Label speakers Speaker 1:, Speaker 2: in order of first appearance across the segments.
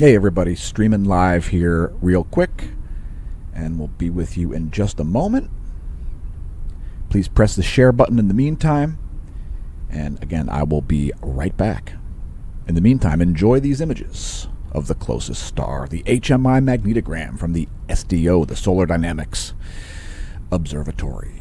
Speaker 1: Hey everybody, streaming live here real quick, and we'll be with you in just a moment. Please press the share button in the meantime, and again, I will be right back. In the meantime, enjoy these images of the closest star, the HMI magnetogram from the SDO, the Solar Dynamics Observatory.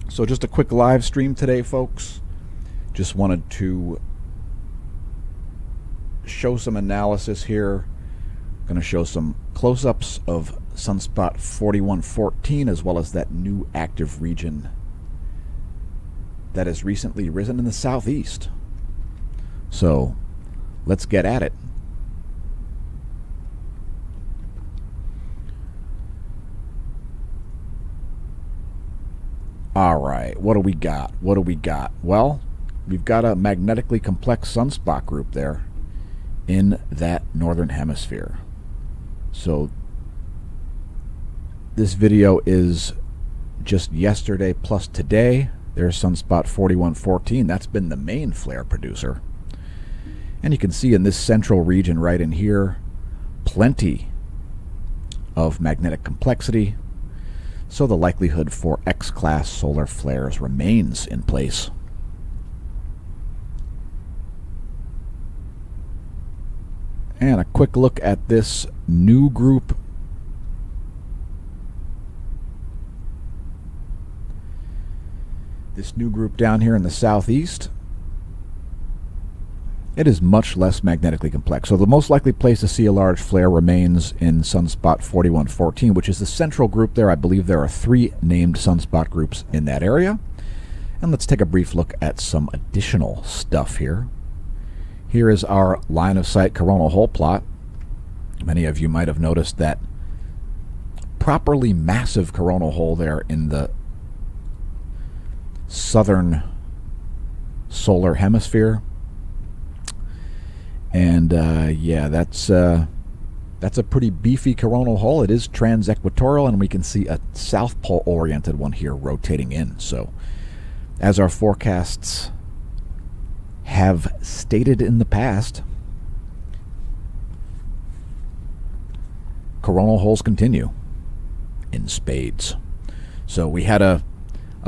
Speaker 1: So just a quick live stream today, folks. Just wanted to show some analysis here. Going to show some close-ups of sunspot 4114 as well as that new active region that has recently risen in the southeast. So let's get at it. All right, what do we got? Well, we've got a magnetically complex sunspot group there in that northern hemisphere. So this video is just yesterday plus today. There's sunspot 4114. That's been the main flare producer. And you can see in this central region right in here, plenty of magnetic complexity. So the likelihood for X-class solar flares remains in place. And a quick look at this new group. This new group down here in the southeast. It is much less magnetically complex. So the most likely place to see a large flare remains in sunspot 4114, which is the central group there. I believe there are 3 named sunspot groups in that area. And let's take a brief look at some additional stuff here. Here is our line of sight coronal hole plot. Many of you might have noticed that properly massive coronal hole there in the southern solar hemisphere. And yeah, that's a pretty beefy coronal hole. It is trans-equatorial, and we can see a south pole oriented one here rotating in. So as our forecasts have stated in the past, coronal holes continue in spades. So we had a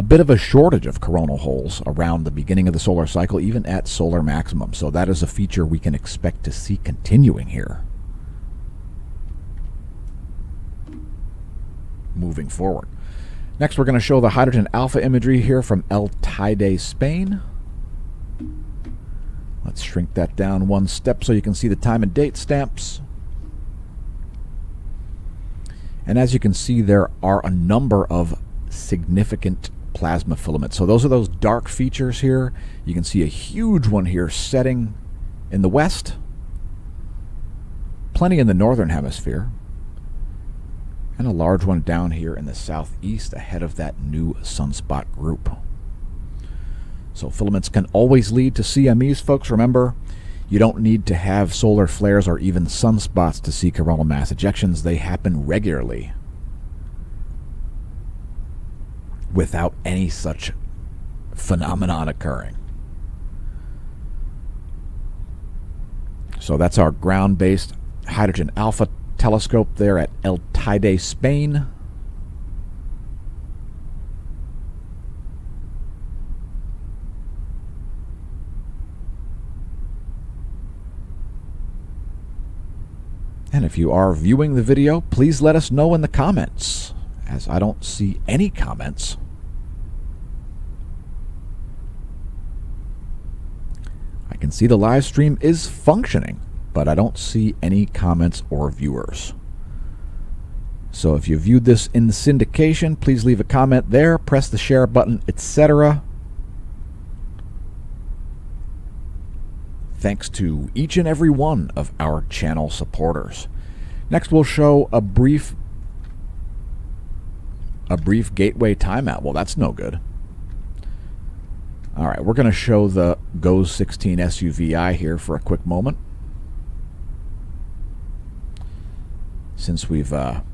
Speaker 1: bit of a shortage of coronal holes around the beginning of the solar cycle, even at solar maximum. So that is a feature we can expect to see continuing here moving forward. Next, we're going to show the hydrogen alpha imagery here from El Teide, Spain. Let's shrink that down one step so you can see the time and date stamps. And as you can see, there are a number of significant plasma filaments. So those are those dark features here. You can see a huge one here setting in the west, plenty in the northern hemisphere, and a large one down here in the southeast ahead of that new sunspot group. So filaments can always lead to CMEs, folks. Remember, you don't need to have solar flares or even sunspots to see coronal mass ejections. They happen regularly without any such phenomenon occurring. So that's our ground-based hydrogen alpha telescope there at El Teide, Spain. And if you are viewing the video, please let us know in the comments, as I don't see any comments. I can see the live stream is functioning, but I don't see any comments or viewers. So if you viewed this in the syndication, please leave a comment there, press the share button, etc. Thanks to each and every one of our channel supporters. Next, we'll show a brief gateway timeout. Well, that's no good. All right, we're going to show the GOES 16 SUVI here for a quick moment. Since we've got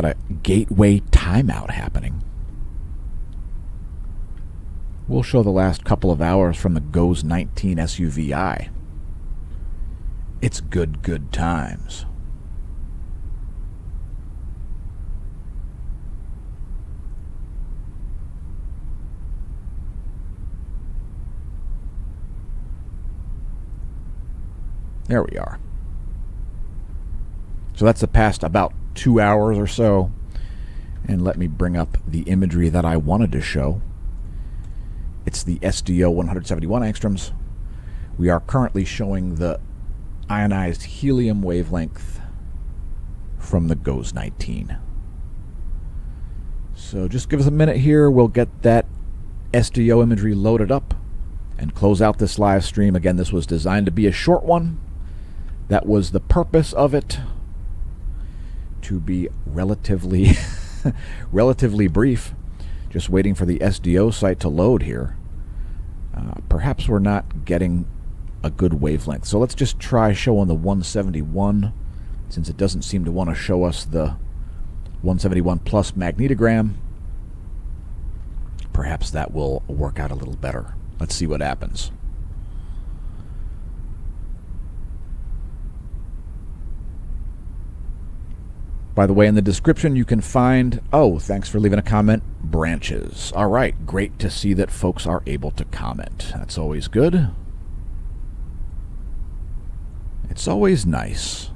Speaker 1: a gateway timeout happening, we'll show the last couple of hours from the GOES 19 SUVI. It's good times. There we are. So that's the past about 2 hours or so. And let me bring up the imagery that I wanted to show. It's the SDO 171 angstroms. We are currently showing the ionized helium wavelength from the GOES 19. So just give us a minute here. We'll get that SDO imagery loaded up and close out this live stream. Again, this was designed to be a short one. That was the purpose of it, to be relatively brief. Just waiting for the SDO site to load here. Perhaps we're not getting a good wavelength. So let's just try showing the 171, since it doesn't seem to want to show us the 171 plus magnetogram. Perhaps that will work out a little better. Let's see what happens. By the way, in the description you can find, oh, thanks for leaving a comment, branches. All right, great to see that folks are able to comment. That's always good. It's always nice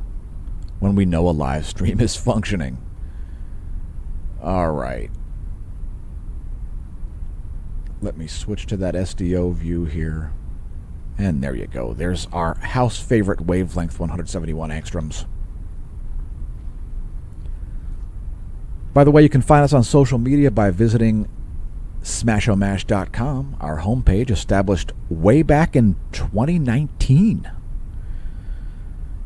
Speaker 1: when we know a live stream is functioning. All right. Let me switch to that SDO view here. And there you go. There's our house favorite wavelength, 171 angstroms. By the way, you can find us on social media by visiting smashomash.com, our homepage established way back in 2019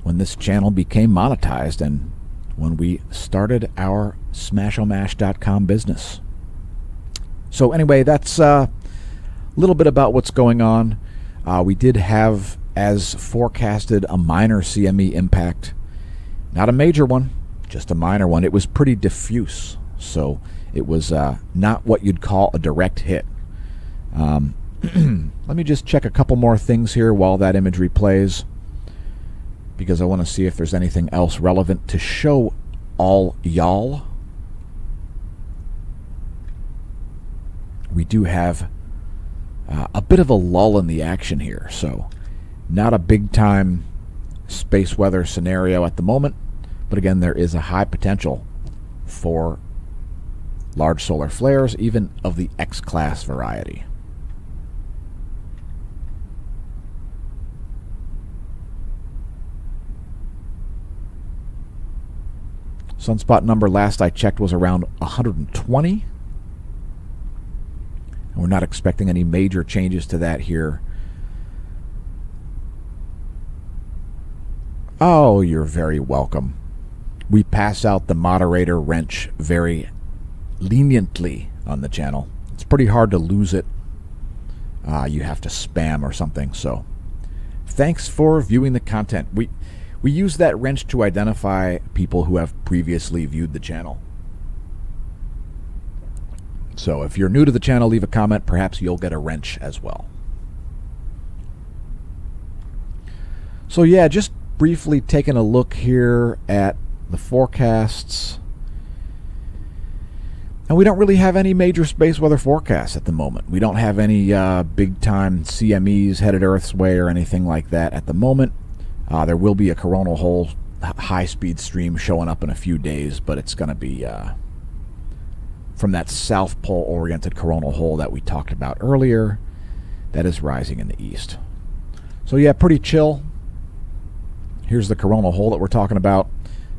Speaker 1: when this channel became monetized and when we started our smashomash.com business. So anyway, that's a little bit about what's going on. We did have, as forecasted, a minor CME impact. Not a major one. Just a minor one. It was pretty diffuse, so it was not what you'd call a direct hit. Let me just check a couple more things here while that imagery plays, because I want to see if there's anything else relevant to show all y'all. We do have a bit of a lull in the action here, so not a big-time space weather scenario at the moment. But again, there is a high potential for large solar flares, even of the X-class variety. Sunspot number last I checked was around 120. And we're not expecting any major changes to that here. Oh, you're very welcome. We pass out the moderator wrench very leniently on the channel. It's pretty hard to lose it. You have to spam or something. So thanks for viewing the content. We use that wrench to identify people who have previously viewed the channel. So if you're new to the channel, leave a comment. Perhaps you'll get a wrench as well. So yeah, just briefly taking a look here at the forecasts. And we don't really have any major space weather forecasts at the moment. We don't have any big-time CMEs headed Earth's way or anything like that at the moment. There will be a coronal hole high-speed stream showing up in a few days, but it's going to be from that South Pole-oriented coronal hole that we talked about earlier that is rising in the east. So yeah, pretty chill. Here's the coronal hole that we're talking about.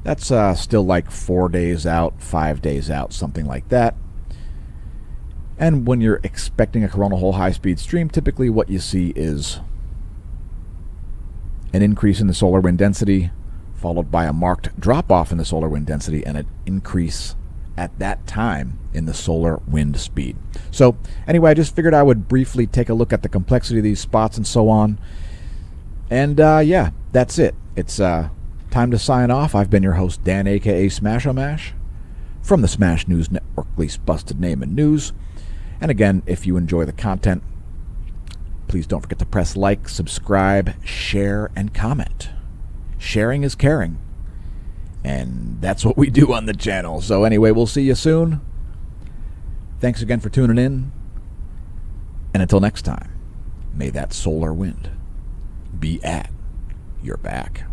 Speaker 1: That's still like 4 days out, 5 days out, something like that. And when you're expecting a coronal hole high-speed stream, typically what you see is an increase in the solar wind density followed by a marked drop-off in the solar wind density and an increase at that time in the solar wind speed. So anyway, I just figured I would briefly take a look at the complexity of these spots and so on. And yeah, that's it. It's time to sign off. I've been your host, Dan, a.k.a. Smash-O-Mash, from the Smash News Network, least busted name in news. And again, if you enjoy the content, please don't forget to press like, subscribe, share, and comment. Sharing is caring. And that's what we do on the channel. So anyway, we'll see you soon. Thanks again for tuning in. And until next time, may that solar wind be at your back.